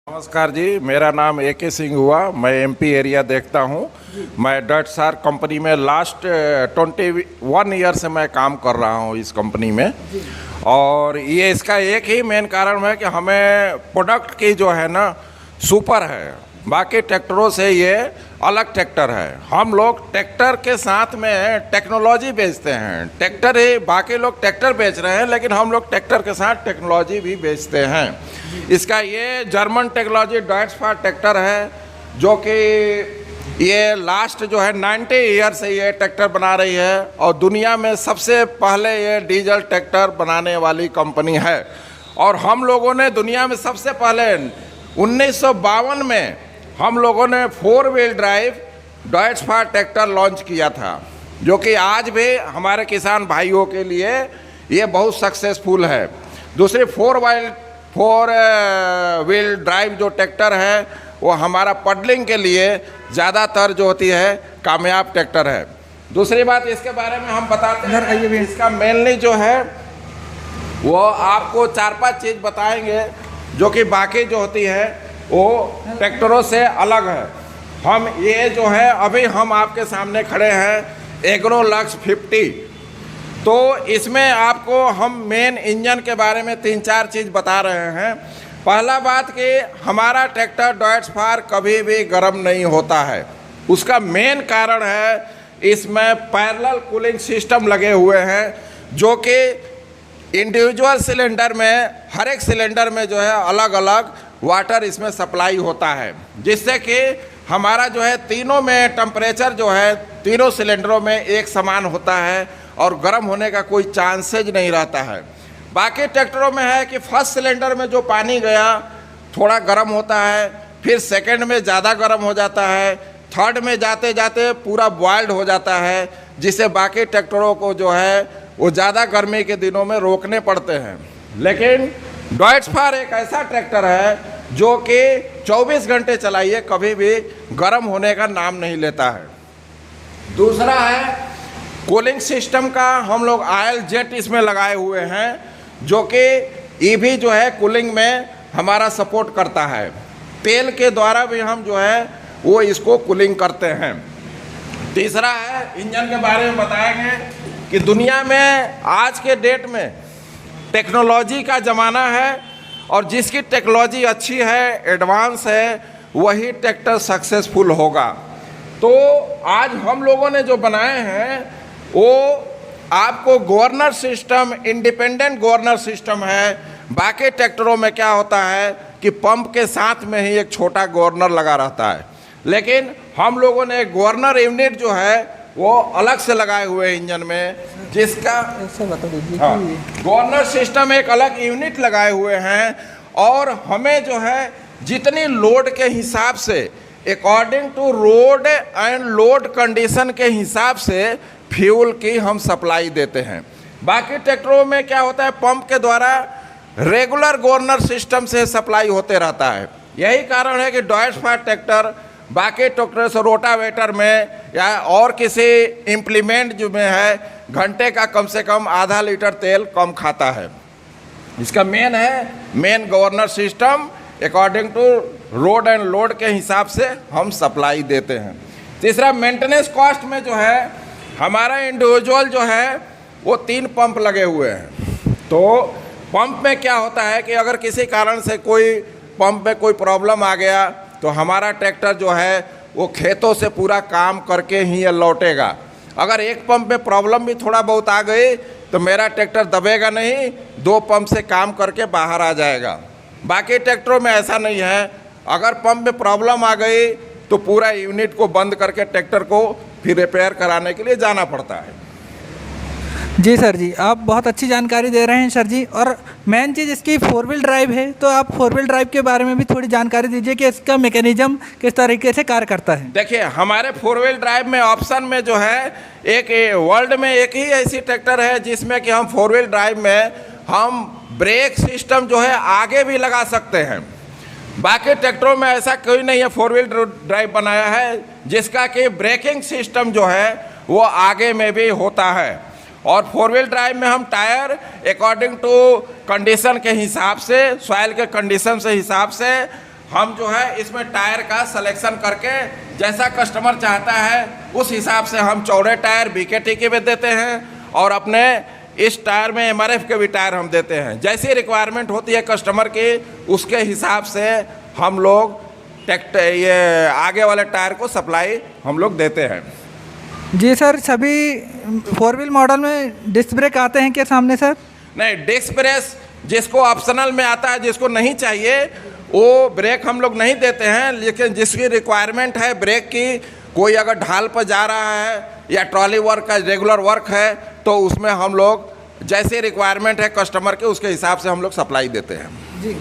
नमस्कार जी, मेरा नाम AK सिंह हुआ। मैं MP एरिया देखता हूँ। मैं डटसार कंपनी में लास्ट 21 ईयर से मैं काम कर रहा हूँ इस कंपनी में। और ये इसका एक ही मेन कारण है कि हमें प्रोडक्ट की जो है ना सुपर है, बाकी ट्रैक्टरों से ये अलग ट्रैक्टर है। हम लोग ट्रैक्टर के साथ में टेक्नोलॉजी बेचते हैं। ट्रैक्टर ही, बाकी लोग ट्रैक्टर बेच रहे हैं लेकिन हम लोग ट्रैक्टर के साथ टेक्नोलॉजी भी बेचते हैं। इसका ये जर्मन टेक्नोलॉजी डॉयट्सफार ट्रैक्टर है, जो कि ये लास्ट जो है 90 ईयर से ये ट्रैक्टर बना रही है और दुनिया में सबसे पहले ये डीजल ट्रैक्टर बनाने वाली कंपनी है। और हम लोगों ने दुनिया में सबसे पहले 1952 में हम लोगों ने 4 व्हील ड्राइव डॉयट्सफार ट्रैक्टर लॉन्च किया था, जो कि आज भी हमारे किसान भाइयों के लिए ये बहुत सक्सेसफुल है। दूसरी 4 व्हील ड्राइव जो ट्रैक्टर है वो हमारा पडलिंग के लिए ज़्यादातर जो होती है कामयाब ट्रैक्टर है। दूसरी बात इसके बारे में हम बताते हैं, इसका मेनली जो है वो आपको 4-5 चीज़ बताएंगे जो कि बाकी जो होती है वो ट्रैक्टरों से अलग है। हम ये जो है अभी हम आपके सामने खड़े हैं एग्रो लक्स 50, तो इसमें आपको हम मेन इंजन के बारे में 3-4 चीज़ बता रहे हैं। पहला बात कि हमारा ट्रैक्टर डॉयट्सफार कभी भी गर्म नहीं होता है। उसका मेन कारण है इसमें पैरेलल कूलिंग सिस्टम लगे हुए हैं, जो कि इंडिविजुअल सिलेंडर में, हर एक सिलेंडर में जो है अलग अलग वाटर इसमें सप्लाई होता है, जिससे कि हमारा जो है तीनों में टेम्परेचर जो है तीनों सिलेंडरों में एक समान होता है और गर्म होने का कोई चांसेज नहीं रहता है। बाकी ट्रैक्टरों में है कि फर्स्ट सिलेंडर में जो पानी गया थोड़ा गर्म होता है, फिर सेकंड में ज़्यादा गर्म हो जाता है, थर्ड में जाते जाते पूरा बॉयल्ड हो जाता है, जिससे बाकी ट्रैक्टरों को जो है वो ज़्यादा गर्मी के दिनों में रोकने पड़ते हैं। लेकिन डॉयट्सफार एक ऐसा ट्रैक्टर है जो कि 24 घंटे चलाइए कभी भी गर्म होने का नाम नहीं लेता है। दूसरा है कूलिंग सिस्टम का, हम लोग ऑयल जेट इसमें लगाए हुए हैं, जो कि ईवी जो है कूलिंग में हमारा सपोर्ट करता है। तेल के द्वारा भी हम जो है वो इसको कूलिंग करते हैं। तीसरा है इंजन के बारे में बताएंगे कि दुनिया में आज के डेट में टेक्नोलॉजी का ज़माना है और जिसकी टेक्नोलॉजी अच्छी है, एडवांस है, वही ट्रैक्टर सक्सेसफुल होगा। तो आज हम लोगों ने जो बनाए हैं वो आपको governor system, independent governor system है। बाकी ट्रैक्टरों में क्या होता है कि पंप के साथ में ही एक छोटा गवर्नर लगा रहता है, लेकिन हम लोगों ने गवर्नर यूनिट जो है वो अलग से लगाए हुए हैं इंजन में, जिसका गवर्नर सिस्टम एक अलग यूनिट लगाए हुए हैं। और हमें जो है जितनी लोड के हिसाब से, according to road and load condition के हिसाब से फ्यूल की हम सप्लाई देते हैं। बाकी ट्रैक्टरों में क्या होता है, पंप के द्वारा रेगुलर गवर्नर सिस्टम से सप्लाई होते रहता है। यही कारण है कि डॉयट्सफार ट्रैक्टर बाकी ट्रैक्टर से, रोटावेटर में या और किसी इम्प्लीमेंट जो में है, घंटे का कम से कम आधा लीटर तेल कम खाता है। इसका main governor system according to road and load के हिसाब से हम सप्लाई देते हैं। तीसरा मेंटेनेंस कॉस्ट में जो है हमारा इंडिविजुअल जो है वो 3 पंप लगे हुए हैं। तो पंप में क्या होता है कि अगर किसी कारण से कोई पंप में कोई प्रॉब्लम आ गया तो हमारा ट्रैक्टर जो है वो खेतों से पूरा काम करके ही लौटेगा। अगर एक पंप में प्रॉब्लम भी थोड़ा बहुत आ गई तो मेरा ट्रैक्टर दबेगा नहीं, 2 पंप से काम करके बाहर आ जाएगा। बाकी ट्रैक्टरों में ऐसा नहीं है, अगर पंप में प्रॉब्लम आ गई तो पूरा यूनिट को बंद करके ट्रैक्टर को फिर रिपेयर कराने के लिए जाना पड़ता है। जी सर जी, आप बहुत अच्छी जानकारी दे रहे हैं सर जी। और मेन चीज़ इसकी 4 व्हील ड्राइव है, तो आप 4 व्हील ड्राइव के बारे में भी थोड़ी जानकारी दीजिए कि इसका मैकेनिज्म किस तरीके से कार्य करता है। देखिए, हमारे 4 व्हील ड्राइव में ऑप्शन में जो है एक वर्ल्ड में एक ही ऐसी ट्रैक्टर है जिसमें कि हम 4 व्हील ड्राइव में हम ब्रेक सिस्टम जो है आगे भी लगा सकते हैं। बाकी ट्रैक्टरों में ऐसा कोई नहीं है 4 व्हील ड्राइव बनाया है जिसका कि ब्रेकिंग सिस्टम जो है वो आगे में भी होता है। और 4 व्हील ड्राइव में हम टायर अकॉर्डिंग टू कंडीशन के हिसाब से, सॉइल के कंडीशन से हिसाब से हम जो है इसमें टायर का सिलेक्शन करके जैसा कस्टमर चाहता है उस हिसाब से हम चौड़े टायर BKT के भी देते हैं और अपने इस टायर में MRF के भी टायर हम देते हैं। जैसी रिक्वायरमेंट होती है कस्टमर की उसके हिसाब से हम लोग ये आगे वाले टायर को सप्लाई हम लोग देते हैं। जी सर, सभी 4 व्हील मॉडल में डिस्क ब्रेक आते हैं क्या सामने सर? नहीं, डिस्क ब्रेक जिसको ऑप्शनल में आता है, जिसको नहीं चाहिए वो ब्रेक हम लोग नहीं देते हैं, लेकिन जिसकी रिक्वायरमेंट है ब्रेक की, कोई अगर ढाल पर जा रहा है या ट्रॉली वर्क का रेगुलर वर्क है तो उसमें हम लोग जैसे रिक्वायरमेंट है कस्टमर के उसके हिसाब से हम लोग सप्लाई देते हैं। जी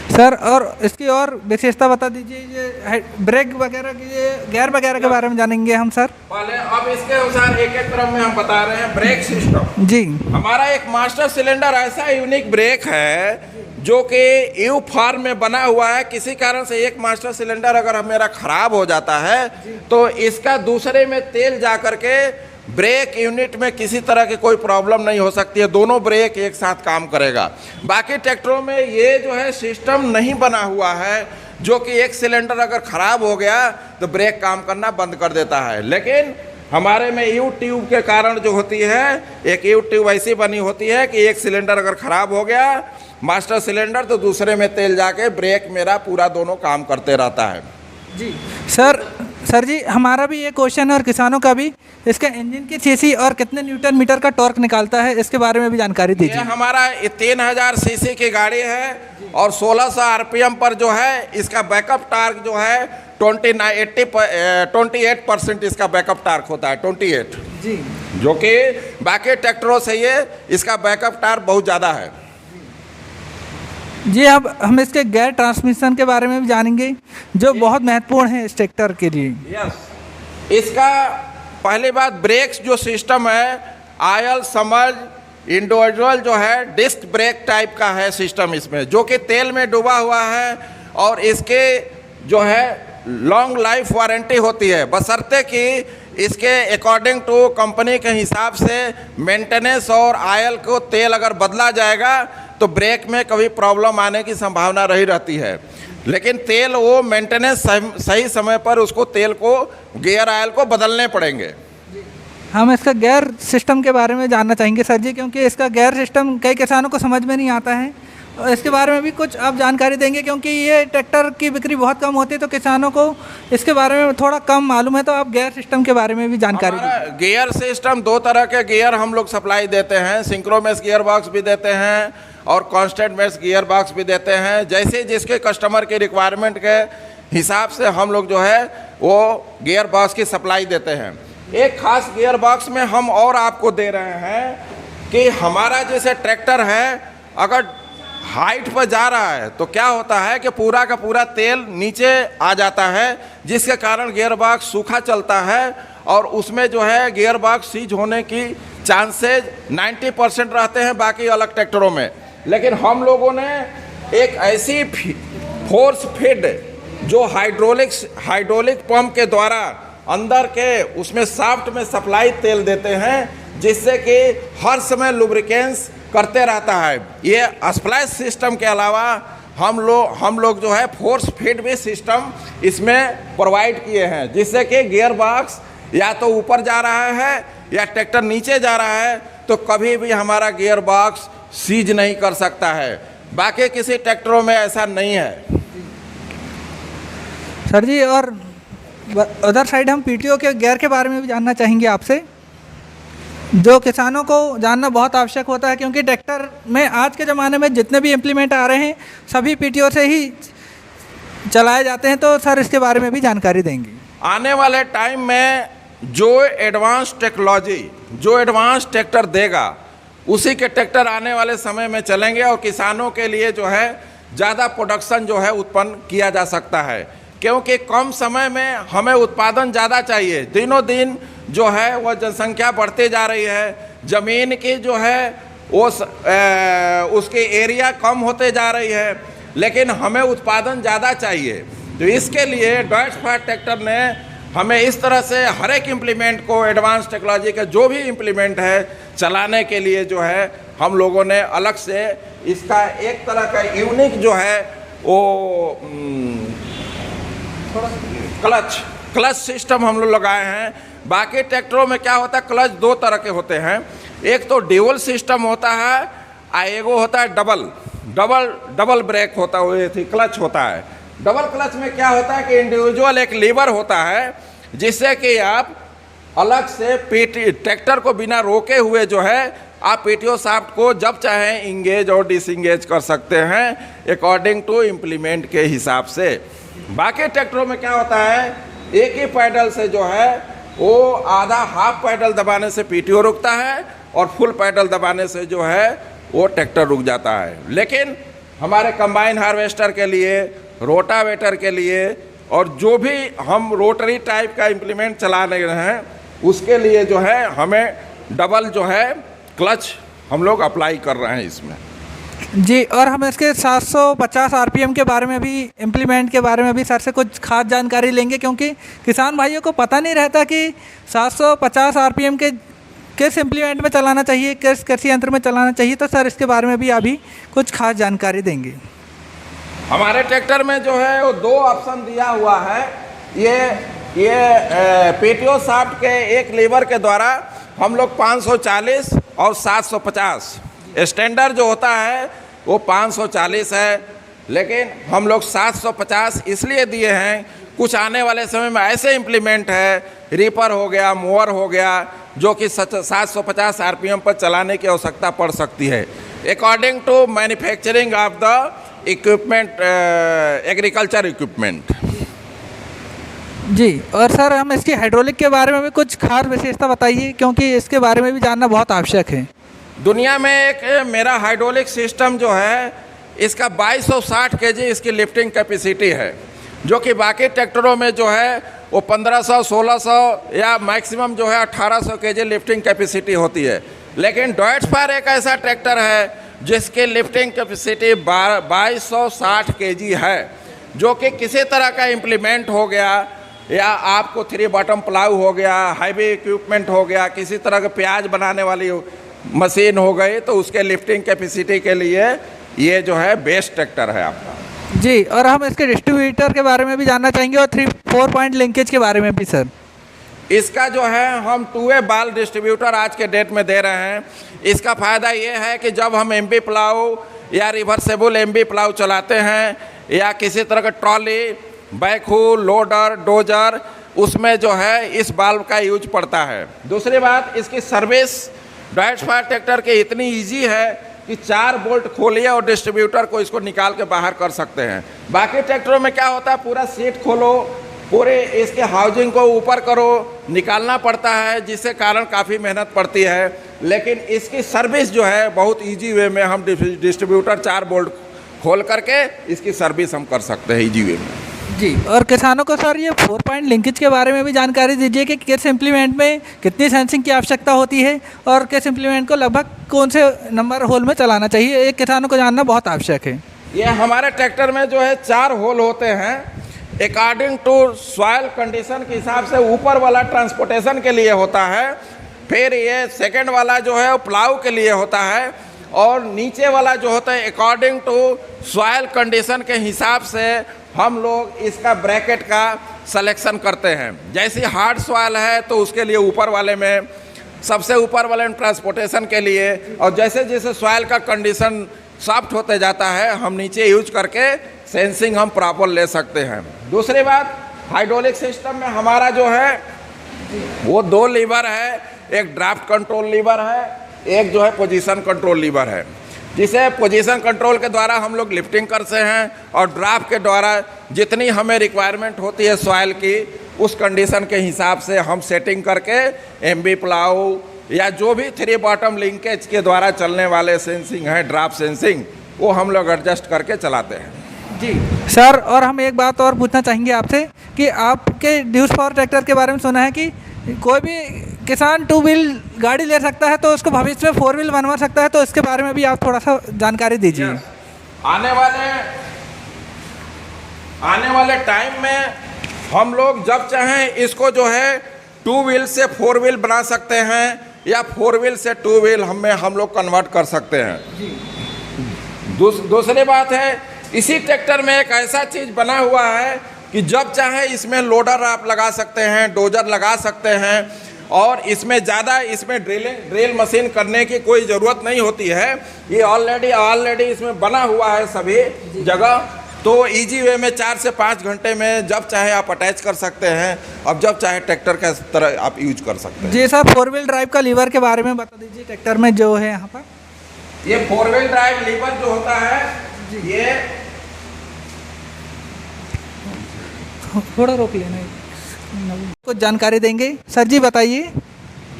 सर, और इसकी और विशेषता बता दीजिए। ये ब्रेक वगैरह की, ये गियर वगैरह के बारे में जानेंगे हम सर। पहले अब इसके अनुसार एक एक क्रम में हम बता रहे हैं। ब्रेक सिस्टम जी, हमारा एक मास्टर सिलेंडर ऐसा यूनिक ब्रेक है जो कि यू फॉर्म में बना हुआ है। किसी कारण से एक मास्टर सिलेंडर अगर मेरा खराब हो जाता है तो इसका दूसरे में तेल जा करके ब्रेक यूनिट में किसी तरह की कोई प्रॉब्लम नहीं हो सकती है, दोनों ब्रेक एक साथ काम करेगा। बाकी ट्रैक्टरों में ये जो है सिस्टम नहीं बना हुआ है जो कि एक सिलेंडर अगर ख़राब हो गया तो ब्रेक काम करना बंद कर देता है, लेकिन हमारे में यू ट्यूब के कारण जो होती है, एक यू ट्यूब ऐसी बनी होती है कि एक सिलेंडर अगर ख़राब हो गया मास्टर सिलेंडर तो दूसरे में तेल जाके ब्रेक मेरा पूरा दोनों काम करते रहता है। जी सर जी, हमारा भी ये क्वेश्चन है और किसानों का भी, इसका इंजन की सीसी और कितने न्यूटन मीटर का टॉर्क निकालता है इसके बारे में भी जानकारी दीजिए। ये हमारा 3000 सीसी की गाड़ी है और 1600 RPM पर जो है इसका बैकअप टार्क जो है 28% इसका बैकअप टार्क होता है, 28 जी, जो कि बाकी ट्रैक्टरों से ये इसका बैकअप टार्क बहुत ज़्यादा है। जी, अब हम इसके गियर ट्रांसमिशन के बारे में भी जानेंगे जो बहुत महत्वपूर्ण है इस ट्रैक्टर के लिए। यस, इसका पहली बात ब्रेक्स जो सिस्टम है आयल समझ इंडिविजुअल जो है डिस्क ब्रेक टाइप का है सिस्टम इसमें, जो कि तेल में डूबा हुआ है और इसके जो है लॉन्ग लाइफ वारंटी होती है, बशर्ते कि इसके अकॉर्डिंग टू कंपनी के हिसाब से मेंटेनेंस और आयल को तेल अगर बदला जाएगा तो ब्रेक में कभी प्रॉब्लम आने की संभावना रही रहती है, लेकिन तेल वो मेंटेनेंस सही समय पर उसको तेल को गियर आयल को बदलने पड़ेंगे। हम इसका गियर सिस्टम के बारे में जानना चाहेंगे सर जी, क्योंकि इसका गियर सिस्टम कई किसानों को समझ में नहीं आता है और इसके बारे में भी कुछ आप जानकारी देंगे, क्योंकि ये ट्रैक्टर की बिक्री बहुत कम होती है तो किसानों को इसके बारे में थोड़ा कम मालूम है, तो आप गियर सिस्टम के बारे में भी जानकारी दें। गियर सिस्टम 2 तरह के गियर हम लोग सप्लाई देते हैं, सिंक्रोमेस गियर बॉक्स भी देते हैं और कांस्टेंट मेस गियर बॉक्स भी देते हैं। जैसे जिसके कस्टमर की रिक्वायरमेंट के हिसाब से हम लोग जो है वो गियर बॉक्स की सप्लाई देते हैं। एक खास गियर बॉक्स में हम और आपको दे रहे हैं कि हमारा जैसे ट्रैक्टर है अगर हाइट पर जा रहा है तो क्या होता है कि पूरा का पूरा तेल नीचे आ जाता है, जिसके कारण गियर बॉक्स सूखा चलता है और उसमें जो है गियर बॉक्स सीज होने की चांसेज 90% रहते हैं बाकी अलग ट्रैक्टरों में। लेकिन हम लोगों ने एक ऐसी फोर्स फीड जो हाइड्रोलिक पंप के द्वारा अंदर के उसमें शाफ्ट में सप्लाई तेल देते हैं, जिससे कि हर समय लुब्रिकेंस करते रहता है। ये स्प्लैश सिस्टम के अलावा हम लोग जो है फोर्स फीड भी सिस्टम इसमें प्रोवाइड किए हैं, जिससे कि गियर बॉक्स या तो ऊपर जा रहा है या ट्रैक्टर नीचे जा रहा है तो कभी भी हमारा गियर बॉक्स सीज नहीं कर सकता है। बाकी किसी ट्रैक्टरों में ऐसा नहीं है सर जी। और अदर साइड हम PTO के गियर के बारे में भी जानना चाहेंगे आपसे, जो किसानों को जानना बहुत आवश्यक होता है, क्योंकि ट्रैक्टर में आज के ज़माने में जितने भी इम्प्लीमेंट आ रहे हैं सभी PTO से ही चलाए जाते हैं, तो सर इसके बारे में भी जानकारी देंगे। आने वाले टाइम में जो एडवांस टेक्नोलॉजी जो एडवांस ट्रैक्टर देगा उसी के ट्रैक्टर आने वाले समय में चलेंगे और किसानों के लिए जो है ज़्यादा प्रोडक्शन जो है उत्पन्न किया जा सकता है, क्योंकि कम समय में हमें उत्पादन ज़्यादा चाहिए। दिनों दिन जो है वह जनसंख्या बढ़ती जा रही है, ज़मीन की जो है वो उसकी एरिया कम होते जा रही है, लेकिन हमें उत्पादन ज़्यादा चाहिए। तो इसके लिए डॉयट्स फायर ट्रैक्टर ने हमें इस तरह से हर एक इम्प्लीमेंट को एडवांस टेक्नोलॉजी का जो भी इम्प्लीमेंट है चलाने के लिए जो है हम लोगों ने अलग से इसका एक तरह का यूनिक जो है वो क्लच सिस्टम हम लोग लगाए हैं। बाकी ट्रैक्टरों में क्या होता है, क्लच दो तरह के होते हैं, एक तो ड्यूल सिस्टम होता है और एगो होता है डबल ब्रेक होता है, ये क्लच होता है। डबल क्लच में क्या होता है कि इंडिविजुअल एक लीवर होता है जिससे कि आप अलग से ट्रैक्टर को बिना रोके हुए जो है आप पीटीओ शाफ्ट को जब चाहें इंगेज और डिसंगेज कर सकते हैं अकॉर्डिंग टू इम्प्लीमेंट के हिसाब से। बाकी ट्रैक्टरों में क्या होता है, एक ही पैडल से जो है वो आधा हाफ पैडल दबाने से पीटीओ रुकता है और फुल पैडल दबाने से जो है वो ट्रैक्टर रुक जाता है। लेकिन हमारे कंबाइन हार्वेस्टर के लिए, रोटावेटर के लिए और जो भी हम रोटरी टाइप का इम्प्लीमेंट चला रहे हैं उसके लिए जो है हमें डबल जो है क्लच हम लोग अप्लाई कर रहे हैं इसमें। जी, और हम इसके 750 आरपीएम के बारे में भी, इम्प्लीमेंट के बारे में भी सर से कुछ खास जानकारी लेंगे, क्योंकि किसान भाइयों को पता नहीं रहता कि 750 आरपीएम के किस इम्प्लीमेंट में चलाना चाहिए, किस कृषि यंत्र में चलाना चाहिए। तो सर इसके बारे में भी अभी कुछ खास जानकारी देंगे। हमारे ट्रैक्टर में जो है वो दो ऑप्शन दिया हुआ है। ये पीटीओ शाफ्ट के एक लीवर के द्वारा हम लोग 540 और 750, स्टैंडर्ड जो होता है वो 540 है, लेकिन हम लोग 750 इसलिए दिए हैं, कुछ आने वाले समय में ऐसे इम्प्लीमेंट है, रीपर हो गया, मोअर हो गया, जो कि 750 आरपीएम पर चलाने की आवश्यकता पड़ सकती है according to manufacturing of the equipment, agriculture equipment. जी, और सर हम इसकी हाइड्रोलिक के बारे में भी कुछ खास विशेषता बताइए, क्योंकि इसके बारे में भी जानना बहुत आवश्यक है। दुनिया में एक मेरा हाइड्रोलिक सिस्टम जो है इसका 2260 केजी इसकी लिफ्टिंग कैपेसिटी है, जो कि बाकी ट्रैक्टरों में जो है वो 1500, 1600 या मैक्सिमम जो है 1800 केजी लिफ्टिंग कैपेसिटी होती है। लेकिन डॉयट्सफायर एक ऐसा ट्रैक्टर है जिसकी लिफ्टिंग कैपेसिटी 2260 केजी है, जो कि किसी तरह का इम्प्लीमेंट हो गया या आपको 3 बॉटम प्लाऊ हो गया, हाईवे इक्विपमेंट हो गया, किसी तरह का प्याज बनाने वाली मशीन हो गई, तो उसके लिफ्टिंग कैपेसिटी के लिए ये जो है बेस्ट ट्रैक्टर है आपका। जी, और हम इसके डिस्ट्रीब्यूटर के बारे में भी जानना चाहेंगे और 3-4 पॉइंट लिंकेज के बारे में भी सर। इसका जो है हम 2-वे बाल डिस्ट्रीब्यूटर आज के डेट में दे रहे हैं। इसका फ़ायदा ये है कि जब हम एमबी प्लाऊ या रिवर्सेबल एमबी प्लाऊ चलाते हैं या किसी तरह का ट्रॉली, बैकहो, लोडर, डोजर, उसमें जो है इस बाल्व का यूज पड़ता है। दूसरी बात, इसकी सर्विस डॉयट्सफायर ट्रैक्टर की इतनी ईजी है कि 4 बोल्ट खोलिए और डिस्ट्रीब्यूटर को इसको निकाल के बाहर कर सकते हैं। बाकी ट्रैक्टरों में क्या होता है, पूरा सीट खोलो, पूरे इसके हाउसिंग को ऊपर करो, निकालना पड़ता है, जिससे कारण काफ़ी मेहनत पड़ती है। लेकिन इसकी सर्विस जो है बहुत इजी वे में हम डिस्ट्रीब्यूटर 4 बोल्ट खोल करके इसकी सर्विस हम कर सकते हैं इजी वे में। जी, और किसानों को सर ये 4 पॉइंट लिंकेज के बारे में भी जानकारी दीजिए कि किस इम्प्लीमेंट में कितनी सेंसिंग की आवश्यकता होती है और किस इम्प्लीमेंट को लगभग कौन से नंबर होल में चलाना चाहिए, एक किसानों को जानना बहुत आवश्यक है। ये हमारे ट्रैक्टर में जो है 4 होल होते हैं अकॉर्डिंग टू सॉइल कंडीशन के हिसाब से। ऊपर वाला ट्रांसपोर्टेशन के लिए होता है, फिर ये सेकंड वाला जो है वो प्लाऊ के लिए होता है, और नीचे वाला जो होता है अकॉर्डिंग टू सॉइल कंडीशन के हिसाब से हम लोग इसका ब्रैकेट का सिलेक्शन करते हैं। जैसे हार्ड सॉइल है तो उसके लिए ऊपर वाले में, सबसे ऊपर वाले में ट्रांसपोर्टेशन के लिए, और जैसे जैसे सॉइल का कंडीशन सॉफ्ट होते जाता है हम नीचे यूज करके सेंसिंग हम प्रॉपर ले सकते हैं। दूसरी बात, हाइड्रोलिक सिस्टम में हमारा जो है वो 2 लीवर है, एक ड्राफ्ट कंट्रोल लीवर है, एक जो है पोजीशन कंट्रोल लीवर है, जिसे पोजीशन कंट्रोल के द्वारा हम लोग लिफ्टिंग करते हैं और ड्राफ्ट के द्वारा जितनी हमें रिक्वायरमेंट होती है सॉइल की उस कंडीशन के हिसाब से हम सेटिंग करके एमबी प्लाऊ या जो भी 3 बॉटम लिंकेज के द्वारा चलने वाले सेंसिंग है, ड्राफ्ट सेंसिंग, वो हम लोग एडजस्ट करके चलाते हैं। जी सर, और हम एक बात और पूछना चाहेंगे आपसे कि आपके ड्यूस पावर ट्रैक्टर के बारे में सुना है कि कोई भी किसान 2 व्हील गाड़ी ले सकता है तो उसको भविष्य में 4 व्हील बनवा सकता है, तो इसके बारे में भी आप थोड़ा सा जानकारी दीजिए। आने वाले टाइम में हम लोग जब चाहें इसको जो है 2 व्हील से 4 व्हील बना सकते हैं या 4 व्हील से 2 व्हील हम लोग कन्वर्ट कर सकते हैं। दूसरी बात है, इसी ट्रैक्टर में एक ऐसा चीज़ बना हुआ है कि जब चाहे इसमें लोडर आप लगा सकते हैं, डोजर लगा सकते हैं, और इसमें ज़्यादा इसमें ड्रिल मशीन करने की कोई ज़रूरत नहीं होती है। ये ऑलरेडी इसमें बना हुआ है सभी जगह, तो इजी वे में 4 से 5 घंटे में जब चाहे आप अटैच कर सकते हैं, अब जब चाहे ट्रैक्टर का तरह आप यूज कर सकते हैं। जी सर, 4 व्हील ड्राइव का लीवर के बारे में बता दीजिए ट्रैक्टर में जो है यहाँ पर। ये 4 व्हील ड्राइव लीवर जो होता है, ये थोड़ा रोक लेना, कुछ जानकारी देंगे सर जी, बताइए।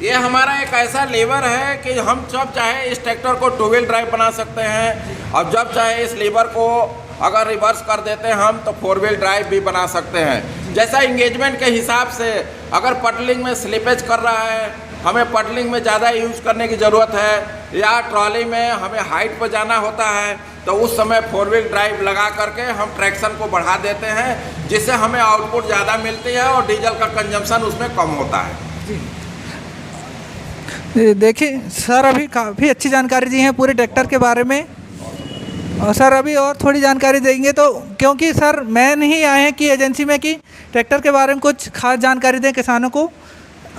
ये हमारा एक ऐसा लीवर है कि हम जब चाहे इस ट्रैक्टर को 2 व्हील ड्राइव बना सकते हैं, और जब चाहे इस लीवर को अगर रिवर्स कर देते हैं हम तो 4 व्हील ड्राइव भी बना सकते हैं। जैसा इंगेजमेंट के हिसाब से, अगर पडलिंग में स्लिपेज कर रहा है, हमें पडलिंग में ज़्यादा यूज करने की ज़रूरत है, या ट्रॉली में हमें हाइट पर जाना होता है, तो उस समय 4 व्हील ड्राइव लगा करके हम ट्रैक्शन को बढ़ा देते हैं, जिससे हमें आउटपुट ज़्यादा मिलती है और डीजल का कंजम्पशन उसमें कम होता है। देखिए सर, अभी काफ़ी अच्छी जानकारी दी है पूरे ट्रैक्टर के बारे में, और सर अभी और थोड़ी जानकारी देंगे तो, क्योंकि सर मैन ही आए हैं कि एजेंसी में कि ट्रैक्टर के बारे में कुछ खास जानकारी दें किसानों को,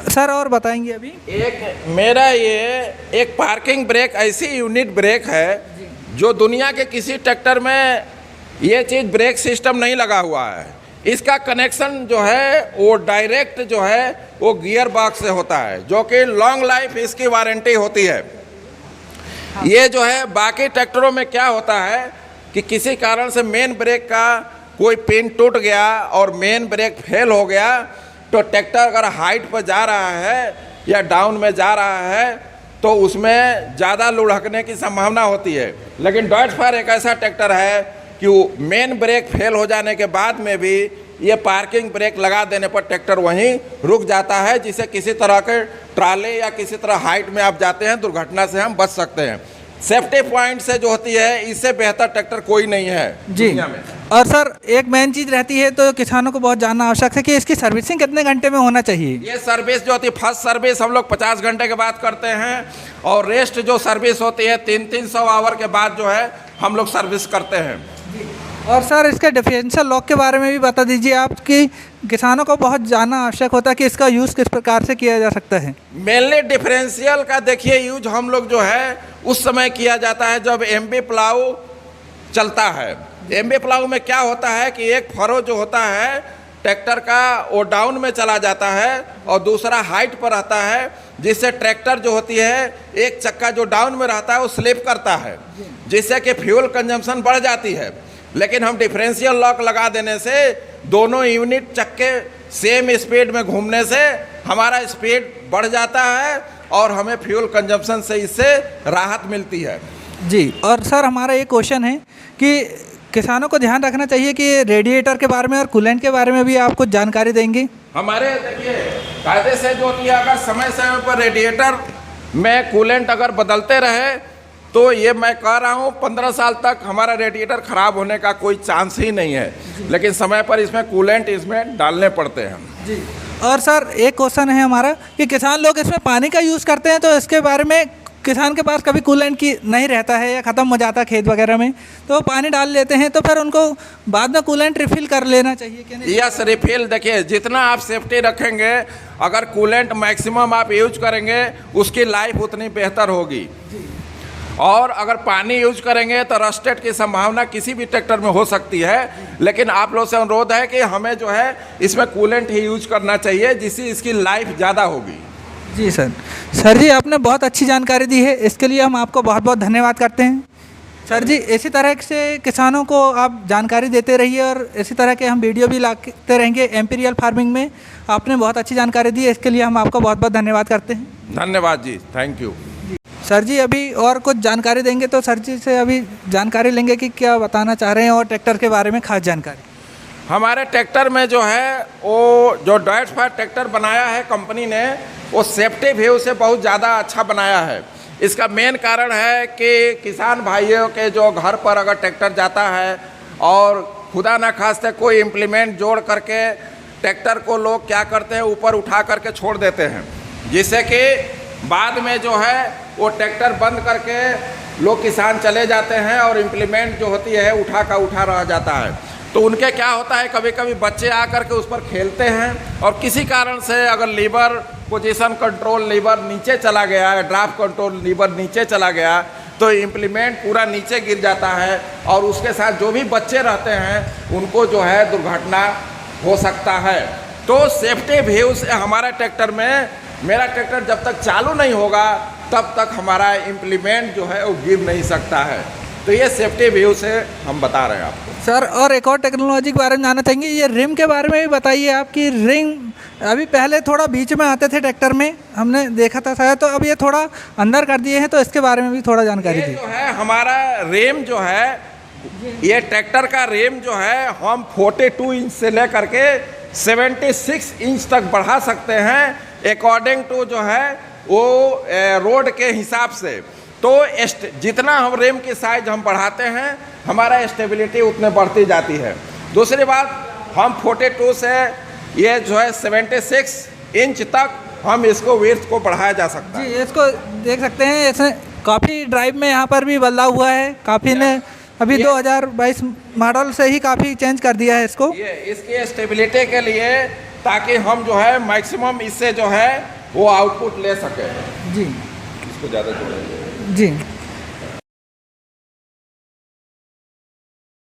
सर और बताएंगे अभी। एक मेरा ये एक पार्किंग ब्रेक ऐसी यूनिट ब्रेक है जो दुनिया के किसी ट्रैक्टर में ये चीज़ ब्रेक सिस्टम नहीं लगा हुआ है। इसका कनेक्शन जो है वो डायरेक्ट जो है वो गियर बॉक्स से होता है, जो कि लॉन्ग लाइफ इसकी वारंटी होती है। ये जो है बाकी ट्रैक्टरों में क्या होता है कि किसी कारण से मेन ब्रेक का कोई पिन टूट गया और मेन ब्रेक फेल हो गया, तो ट्रैक्टर अगर हाइट पर जा रहा है या डाउन में जा रहा है तो उसमें ज़्यादा लुढ़कने की संभावना होती है। लेकिन डॉयच फायर एक ऐसा ट्रैक्टर है कि मेन ब्रेक फेल हो जाने के बाद में भी ये पार्किंग ब्रेक लगा देने पर ट्रैक्टर वहीं रुक जाता है, जिससे किसी तरह के ट्राले या किसी तरह हाइट में आप जाते हैं दुर्घटना से हम बच सकते हैं। सेफ्टी पॉइंट से जो होती है, इससे बेहतर ट्रैक्टर कोई नहीं है जी दुनिया में। और सर एक मेन चीज़ रहती है तो किसानों को बहुत जानना आवश्यक है कि इसकी सर्विसिंग कितने घंटे में होना चाहिए। ये सर्विस जो होती है, फर्स्ट सर्विस हम लोग 50 घंटे के बाद करते हैं, और रेस्ट जो सर्विस होती है 300 आवर के बाद जो है हम लोग सर्विस करते हैं। और सर इसके डिफरेंशियल लॉक के बारे में भी बता दीजिए आप, कि किसानों को बहुत जानना आवश्यक होता है कि इसका यूज़ किस प्रकार से किया जा सकता है। मेनली डिफरेंशियल का देखिए यूज हम लोग जो है उस समय किया जाता है जब एमबी प्लाऊ चलता है। एमबी प्लाऊ में क्या होता है कि एक फरो जो होता है ट्रैक्टर का वो डाउन में चला जाता है और दूसरा हाइट पर रहता है, जिससे ट्रैक्टर जो होती है एक चक्का जो डाउन में रहता है वो स्लिप करता है, जिससे कि फ्यूल कंजम्पशन बढ़ जाती है। लेकिन हम डिफरेंशियल लॉक लगा देने से दोनों यूनिट चक्के सेम स्पीड में घूमने से हमारा स्पीड बढ़ जाता है और हमें फ्यूल कंजम्पशन से इससे राहत मिलती है। जी, और सर हमारा एक क्वेश्चन है कि किसानों को ध्यान रखना चाहिए कि रेडिएटर के बारे में और कूलेंट के बारे में भी आप कुछ जानकारी देंगे। हमारे देखिए कायदे से जो होती है, अगर समय समय पर रेडिएटर में कूलेंट अगर बदलते रहे तो ये मैं कह रहा हूँ 15 साल तक हमारा रेडिएटर ख़राब होने का कोई चांस ही नहीं है। लेकिन समय पर इसमें कूलेंट इसमें डालने पड़ते हैं। जी, और सर एक क्वेश्चन है हमारा कि किसान लोग इसमें पानी का यूज़ करते हैं, तो इसके बारे में किसान के पास कभी कूलेंट की नहीं रहता है या ख़त्म हो जाता है खेत वगैरह में, तो पानी डाल लेते हैं, तो फिर उनको बाद में कूलेंट रिफ़िल कर लेना चाहिए क्या नहीं? यस, रिफिल देखिए जितना आप सेफ्टी रखेंगे, अगर कूलेंट मैक्सिमम आप यूज करेंगे उसकी लाइफ उतनी बेहतर होगी। और अगर पानी यूज करेंगे तो रस्टेड की संभावना किसी भी ट्रैक्टर में हो सकती है। लेकिन आप लोग से अनुरोध है कि हमें जो है इसमें कूलेंट ही यूज करना चाहिए, जिससे इसकी लाइफ ज़्यादा होगी। जी सर जी आपने बहुत अच्छी जानकारी दी है, इसके लिए हम आपको बहुत बहुत धन्यवाद करते हैं। सर जी इसी तरह से किसानों को आप जानकारी देते रहिए और इसी तरह के हम वीडियो भी लाते रहेंगे एम्पीरियल फार्मिंग में। आपने बहुत अच्छी जानकारी दी है, इसके लिए हम आपको बहुत बहुत धन्यवाद करते हैं। धन्यवाद जी, थैंक यू। सर जी अभी और कुछ जानकारी देंगे, तो सर जी से अभी जानकारी लेंगे कि क्या बताना चाह रहे हैं और ट्रैक्टर के बारे में खास जानकारी। हमारे ट्रैक्टर में जो है वो जो डॉयच फायर ट्रैक्टर बनाया है कंपनी ने, वो सेफ्टी व्यू से बहुत ज़्यादा अच्छा बनाया है। इसका मेन कारण है कि किसान भाइयों के जो घर पर अगर ट्रैक्टर जाता है और खुदा ना खास्ते कोई इम्प्लीमेंट जोड़ करके ट्रैक्टर को लोग क्या करते हैं ऊपर उठा करके छोड़ देते हैं, जिससे कि बाद में जो है वो ट्रैक्टर बंद करके लोग किसान चले जाते हैं और इम्प्लीमेंट जो होती है उठा रह जाता है। तो उनके क्या होता है, कभी कभी बच्चे आकर के उस पर खेलते हैं और किसी कारण से अगर लीवर पोजीशन कंट्रोल लीवर नीचे चला गया है, ड्राफ्ट कंट्रोल लीवर नीचे चला गया, तो इम्प्लीमेंट पूरा नीचे गिर जाता है और उसके साथ जो भी बच्चे रहते हैं उनको जो है दुर्घटना हो सकता है। तो सेफ्टी व्यू से हमारा ट्रैक्टर में, मेरा ट्रैक्टर जब तक चालू नहीं होगा तब तक हमारा इम्प्लीमेंट जो है वो गिर नहीं सकता है। तो ये सेफ्टी व्यू से हम बता रहे हैं आपको। सर और एक और टेक्नोलॉजी के बारे में जानना चाहेंगे, ये रिम के बारे में भी बताइए आप कि रिंग अभी पहले थोड़ा बीच में आते थे ट्रैक्टर में, हमने देखा था शायद, तो अब ये थोड़ा अंदर कर दिए हैं, तो इसके बारे में भी थोड़ा जानकारी दी। जो है हमारा रेम जो है, ये ट्रैक्टर का रेम जो है हम 42 इंच से लेकर के 76 इंच तक बढ़ा सकते हैं अकॉर्डिंग टू जो है वो रोड के हिसाब से। तो जितना हम रेम की साइज हम बढ़ाते हैं हमारा स्टेबिलिटी उतने बढ़ती जाती है। दूसरी बात, हम 42 से ये जो है 76 इंच तक हम इसको विड्थ को बढ़ाया जा सकता है। जी, इसको देख सकते हैं, इसमें काफ़ी ड्राइव में यहाँ पर भी बदलाव हुआ है, काफ़ी ने अभी 2022 मॉडल से ही काफ़ी चेंज कर दिया है इसको। ये इसकी स्टेबिलिटी के लिए, ताकि हम जो है मैक्सिमम इससे जो है वो आउटपुट ले सके। जी, इसको ज़्यादा जोड़ेंगे। जी।